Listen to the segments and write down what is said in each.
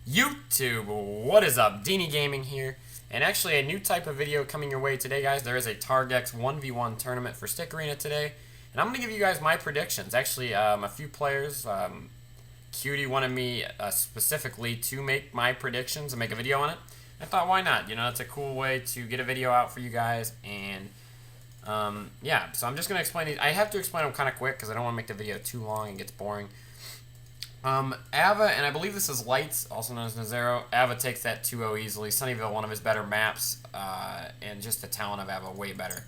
YouTube, what is up? DiniGaming here, and actually a new type of video coming your way today, guys. There is a Targex 1v1 tournament for Stick Arena today, and I'm going to give you guys my predictions. Actually, a few players, Cutie wanted me specifically to make my predictions and make a video on it. I thought, why not? You know, it's a cool way to get a video out for you guys, and yeah, so I'm just going to explain these. I have to explain them kind of quick because I don't want to make the video too long and gets boring. Ava, and I believe this is Lights, also known as Nazero. Ava takes that 2-0 easily. Sunnyvale, one of his better maps, and just the talent of Ava, way better.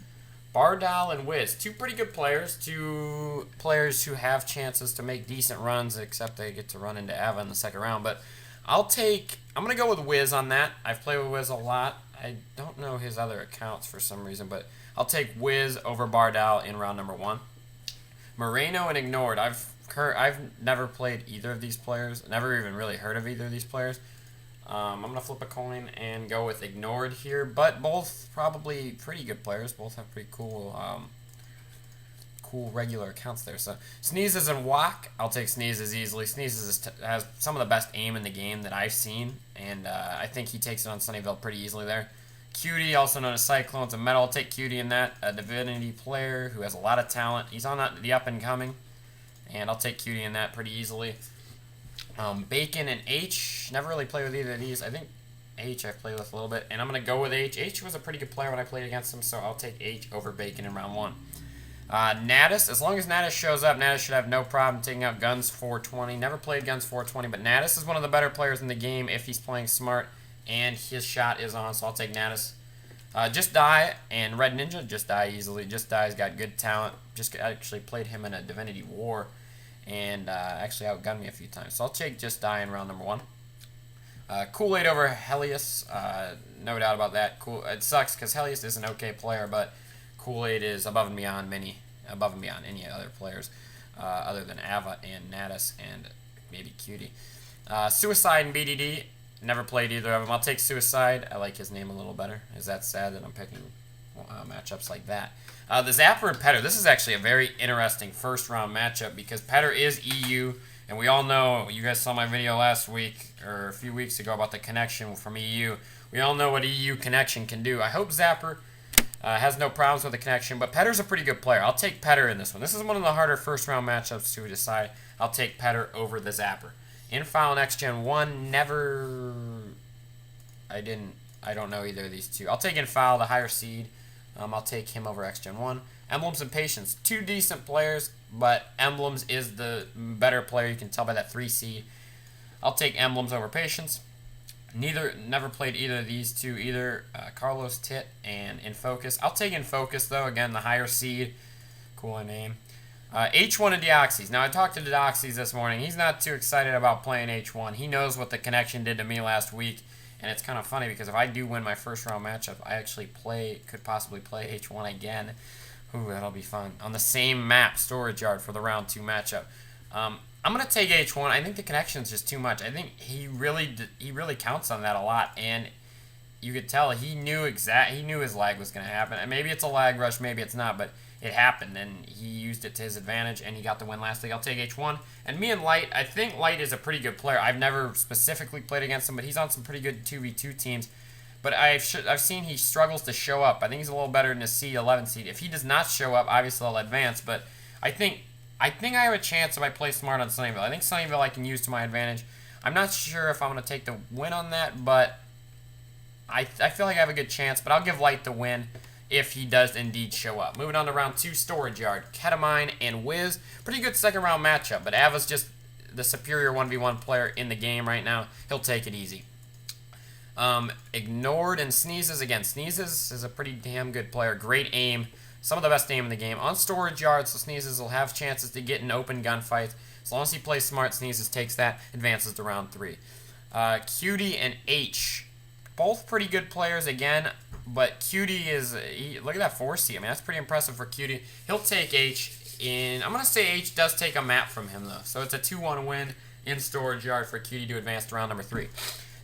Bardal and Wiz, two pretty good players, two players who have chances to make decent runs, except they get to run into Ava in the second round. But I'm going to go with Wiz on that. I've played with Wiz a lot. I don't know his other accounts for some reason, but I'll take Wiz over Bardal in round number 1. Moreno and Ignored, I've never played either of these players. Never even really heard of either of these players. I'm going to flip a coin and go with Ignored here, but both probably pretty good players. Both have pretty cool regular accounts there. So Sneezes and Wok, I'll take Sneezes easily. Sneezes has some of the best aim in the game that I've seen, and I think he takes it on Sunnyvale pretty easily there. Cutie, also known as Cyclones and Metal, I'll take Cutie in that. A Divinity player who has a lot of talent. He's on the up and coming. And I'll take Cutie in that pretty easily. Bacon and H. Never really played with either of these. I think H I've played with a little bit. And I'm going to go with H. H was a pretty good player when I played against him, so I'll take H over Bacon in round 1. Natus. As long as Natus shows up, Natus should have no problem taking out Guns 420. Never played Guns 420, but Natus is one of the better players in the game if he's playing smart and his shot is on, so I'll take Natus. Just Die and Red Ninja. Just Die easily. Just Die's got good talent. Just actually played him in a Divinity War and actually outgunned me a few times. So I'll take Just Die in round number 1. Kool-Aid over Helios. No doubt about that. It sucks because Helios is an okay player, but Kool-Aid is above and beyond any other players other than Ava and Natus and maybe Cutie. Suicide and BDD. Never played either of them. I'll take Suicide. I like his name a little better. Is that sad that I'm picking matchups like that? The Zapper and Petter. This is actually a very interesting first round matchup because Petter is EU, and we all know, you guys saw my video last week or a few weeks ago about the connection from EU. We all know what EU connection can do. I hope Zapper has no problems with the connection, but Petter's a pretty good player. I'll take Petter in this one. This is one of the harder first round matchups to decide. I'll take Petter over the Zapper. Infile and XGen 1, I don't know either of these two. I'll take Infile, the higher seed. I'll take him over XGen 1. Emblems and Patience, two decent players, but Emblems is the better player. You can tell by that 3 seed. I'll take Emblems over Patience. Never played either of these two either. Carlos Tit and Infocus. I'll take Infocus though, again, the higher seed. Cool name. H1 and Deoxys. Now, I talked to Deoxys this morning. He's not too excited about playing H1. He knows what the connection did to me last week, and it's kind of funny because if I do win my first round matchup, I actually could possibly play H1 again. Ooh, that'll be fun. On the same map, Storage Yard, for the round 2 matchup. I'm going to take H1. I think the connection's just too much. I think he really counts on that a lot, and you could tell he knew his lag was going to happen. And maybe it's a lag rush, maybe it's not, but it happened, and he used it to his advantage, and he got the win last week. I'll take H1. And me and Light, I think Light is a pretty good player. I've never specifically played against him, but he's on some pretty good 2v2 teams. But I've seen he struggles to show up. I think he's a little better than his C11 seed. If he does not show up, obviously I'll advance, but I think I have a chance if I play smart on Sunnyvale. I think Sunnyvale I can use to my advantage. I'm not sure if I'm going to take the win on that, but I feel like I have a good chance, but I'll give Light the win if he does indeed show up. Moving on to round 2, Storage Yard. Ketamine and Wiz. Pretty good second round matchup, but Ava's just the superior 1v1 player in the game right now. He'll take it easy. Ignored and Sneezes. Again, Sneezes is a pretty damn good player. Great aim. Some of the best aim in the game. On Storage Yard, so Sneezes will have chances to get in open gunfights. As long as he plays smart, Sneezes takes that, advances to round 3. Cutie and H. Both pretty good players again, but Cutie look at that 4C. I mean, that's pretty impressive for Cutie. He'll take H in. I'm going to say H does take a map from him, though. So it's a 2-1 win in Storage Yard for Cutie to advance to round number 3.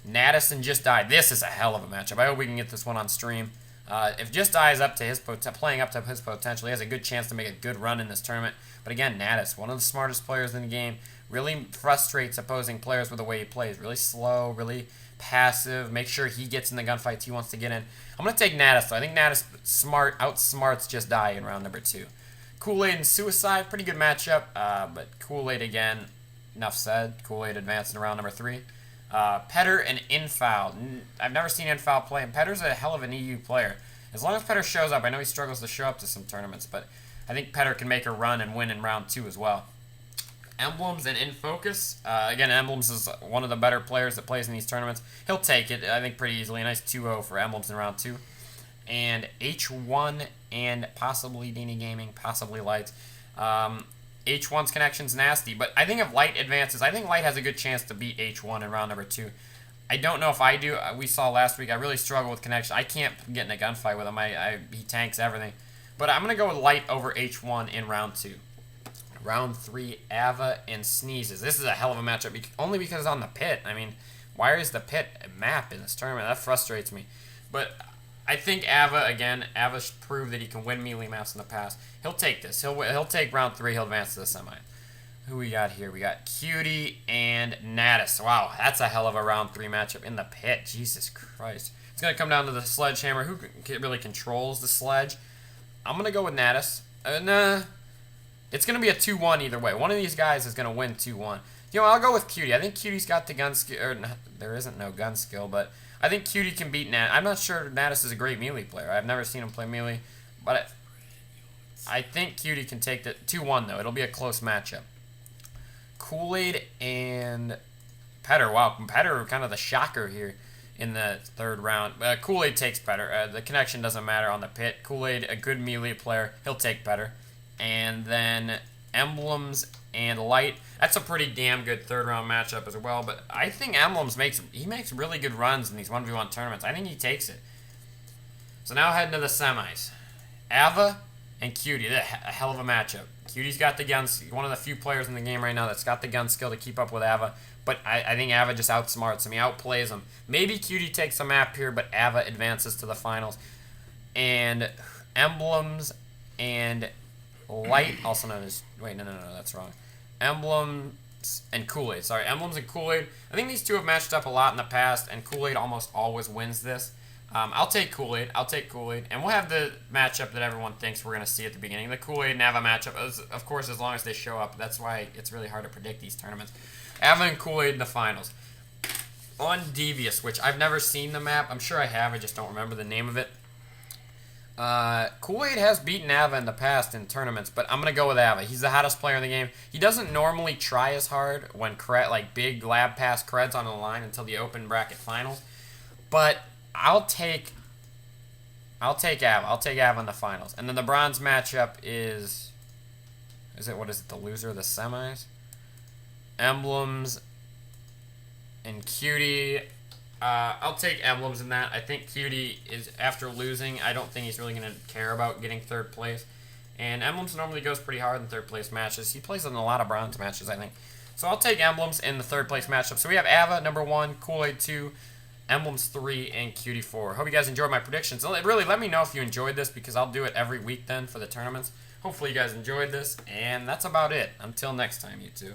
Natus and Just Die. This is a hell of a matchup. I hope we can get this one on stream. If Just Die is playing up to his potential, he has a good chance to make a good run in this tournament. But again, Natus, one of the smartest players in the game, Really frustrates opposing players with the way he plays. Really slow, really passive. Make sure he gets in the gunfights he wants to get in. I'm going to take Natus, though. I think Natus outsmarts Just Die in round number 2. Kool-Aid and Suicide, pretty good matchup, but Kool-Aid again, enough said. Kool-Aid advanced in round number 3. Petter and Infoul. I've never seen Infoul play, and Petter's a hell of an EU player. As long as Petter shows up, I know he struggles to show up to some tournaments, but I think Petter can make a run and win in round 2 as well. Emblems and In Focus. Again, Emblems is one of the better players that plays in these tournaments. He'll take it, I think, pretty easily. A nice 2-0 for Emblems in round 2. And H1 and possibly DiniGaming, possibly Light. H1's connection's nasty, but I think if Light advances, I think Light has a good chance to beat H1 in round number 2. I don't know if I do. We saw last week, I really struggle with connection. I can't get in a gunfight with him. He tanks everything. But I'm going to go with Light over H1 in round 2. Round 3, Ava and Sneezes. This is a hell of a matchup, only because it's on the pit. I mean, why is the pit map in this tournament? That frustrates me. But I think Ava, again, Ava's proved that he can win melee maps in the past. He'll take this. He'll take round 3. He'll advance to the semi. Who we got here? We got Cutie and Natus. Wow, that's a hell of a round 3 matchup in the pit. Jesus Christ. It's going to come down to the sledgehammer. Who really controls the sledge? I'm going to go with Natus. Nah. It's going to be a 2-1 either way. One of these guys is going to win 2-1. You know, I'll go with Cutie. I think Cutie's got the gun skill. Or, there isn't no gun skill, but I think Cutie can beat Natus. I'm not sure Natus is a great melee player. I've never seen him play melee. But I think Cutie can take the 2-1, though. It'll be a close matchup. Kool-Aid and Petter. Wow, Petter kind of the shocker here in the 3rd round. Kool-Aid takes Petter. The connection doesn't matter on the pit. Kool-Aid, a good melee player. He'll take Petter. And then Emblems and Light. That's a pretty damn good 3rd round matchup as well. But I think Emblems makes really good runs in these 1v1 tournaments. I think he takes it. So now heading to the semis. Ava and Cutie. A hell of a matchup. Cutie's got the guns. One of the few players in the game right now that's got the gun skill to keep up with Ava. But I think Ava just outsmarts him. He outplays him. Maybe Cutie takes a map here, but Ava advances to the finals. And Emblems and Light, also known as... Wait, no, that's wrong. Emblems and Kool-Aid. Sorry, Emblems and Kool-Aid. I think these two have matched up a lot in the past, and Kool-Aid almost always wins this. I'll take Kool-Aid. And we'll have the matchup that everyone thinks we're going to see at the beginning. The Kool-Aid and Ava matchup, of course, as long as they show up. That's why it's really hard to predict these tournaments. Ava and Kool-Aid in the finals. On Devious, which I've never seen the map. I'm sure I have. I just don't remember the name of it. Kool-Aid has beaten Ava in the past in tournaments, but I'm going to go with Ava. He's the hottest player in the game. He doesn't normally try as hard when big lab pass creds on the line until the open bracket finals. But I'll take Ava. I'll take Ava in the finals. And then the bronze matchup is the loser of the semis? Emblems and Cutie. I'll take Emblems in that. I think Cutie is, after losing, I don't think he's really going to care about getting 3rd place. And Emblems normally goes pretty hard in 3rd place matches. He plays in a lot of bronze matches, I think. So I'll take Emblems in the 3rd place matchup. So we have Ava, number 1, Kool-Aid 2, Emblems 3, and Cutie 4. Hope you guys enjoyed my predictions. Really, let me know if you enjoyed this, because I'll do it every week then for the tournaments. Hopefully you guys enjoyed this, and that's about it. Until next time, YouTube.